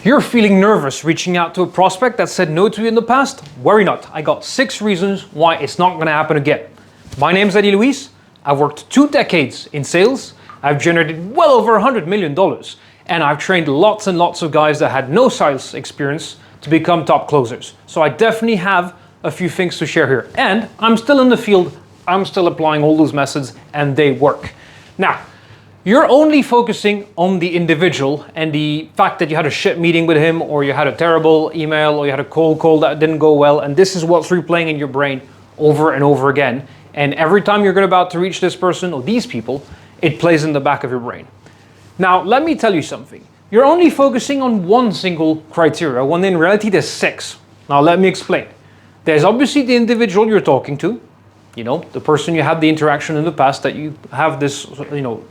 You're feeling nervous reaching out to a prospect that said no to you in the past? Worry not. I got 6 reasons why it's not going to happen again. My name's Eddie Luis. I've worked 2 decades in sales. I've generated well over $100 million. And I've trained lots and lots of guys that had no sales experience to become top closers. So I definitely have a few things to share here. And I'm still in the field. I'm still applying all those methods and they work. Now, you're only focusing on the individual and the fact that you had a shit meeting with him, or you had a terrible email, or you had a cold call that didn't go well, and this is what's replaying in your brain over and over again. And every time you're about to reach this person or these people, it plays in the back of your brain. Now, let me tell you something. You're only focusing on one single criteria, when in reality there's 6. Now, let me explain. There's obviously the individual you're talking to, you know, the person you had the interaction in the past that you have this,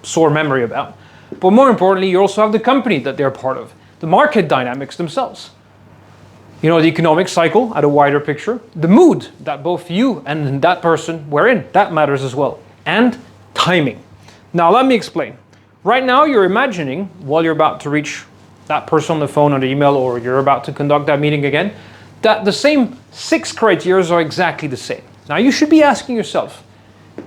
sore memory about. But more importantly, you also have the company that they're part of, the market dynamics themselves. You know, the economic cycle at a wider picture, the mood that both you and that person were in, that matters as well, and timing. Now, let me explain. Right now, you're imagining while you're about to reach that person on the phone or the email, or you're about to conduct that meeting again, that the same 6 criteria are exactly the same. Now, you should be asking yourself,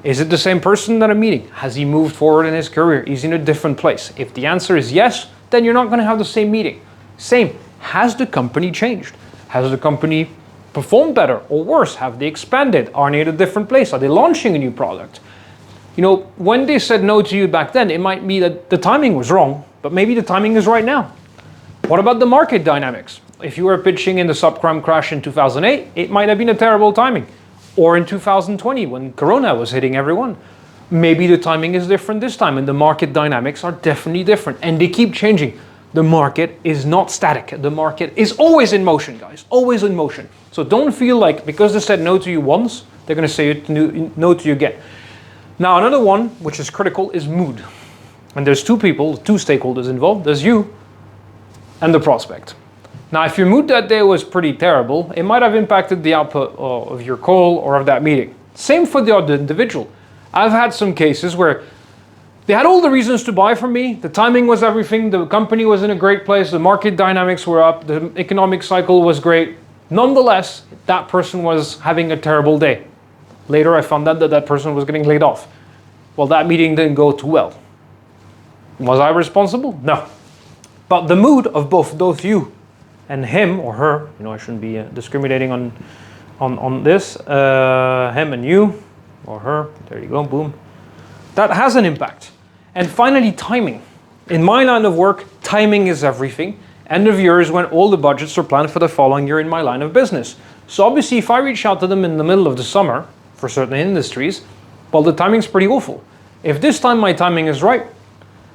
is it the same person that I'm meeting? Has he moved forward in his career? Is he in a different place? If the answer is yes, then you're not going to have the same meeting. Same, has the company changed? Has the company performed better or worse? Have they expanded? Are they in a different place? Are they launching a new product? You know, when they said no to you back then, it might be that the timing was wrong, but maybe the timing is right now. What about the market dynamics? If you were pitching in the subprime crash in 2008, it might have been a terrible timing. Or in 2020, when Corona was hitting everyone. Maybe the timing is different this time, and the market dynamics are definitely different, and they keep changing. The market is not static. The market is always in motion, guys, always in motion. So don't feel like because they said no to you once, they're going to say no to you again. Now, another one, which is critical, is mood. And there's 2 people, 2 stakeholders involved. There's you and the prospect. Now, if your mood that day was pretty terrible, it might have impacted the output of your call or of that meeting. Same for the other individual. I've had some cases where they had all the reasons to buy from me. The timing was everything. The company was in a great place. The market dynamics were up. The economic cycle was great. Nonetheless, that person was having a terrible day. Later, I found out that that person was getting laid off. Well, that meeting didn't go too well. Was I responsible? No. But the mood of both you and him or her, I shouldn't be discriminating on this, him and you or her, there you go, boom. That has an impact. And finally, timing. In my line of work, timing is everything. End of year is when all the budgets are planned for the following year in my line of business. So obviously, if I reach out to them in the middle of the summer, for certain industries, well, the timing's pretty awful. If this time my timing is right,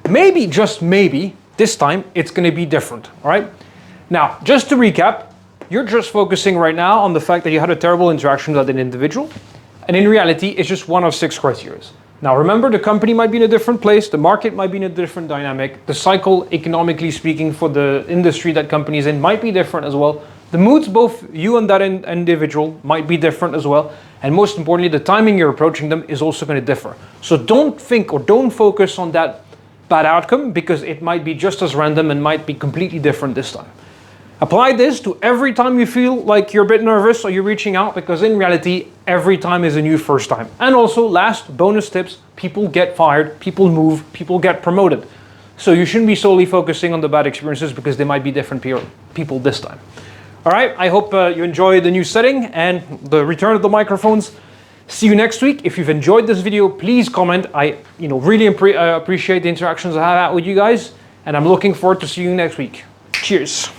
maybe, just maybe, this time it's going to be different, all right? Now, just to recap, you're just focusing right now on the fact that you had a terrible interaction with an individual, and in reality, it's just one of 6 criteria. Now, remember, the company might be in a different place, the market might be in a different dynamic, the cycle, economically speaking, for the industry that company's in might be different as well. The moods, both you and that individual, might be different as well. And most importantly, the timing you're approaching them is also going to differ. So don't think or don't focus on that bad outcome, because it might be just as random and might be completely different this time. Apply this to every time you feel like you're a bit nervous or you're reaching out, because in reality, every time is a new first time. And also, last bonus tips, people get fired, people move, people get promoted. So you shouldn't be solely focusing on the bad experiences, because they might be different people this time. All right, I hope you enjoy the new setting and the return of the microphones. See you next week. If you've enjoyed this video, please comment. I really appreciate the interactions I have with you guys, and I'm looking forward to seeing you next week. Cheers.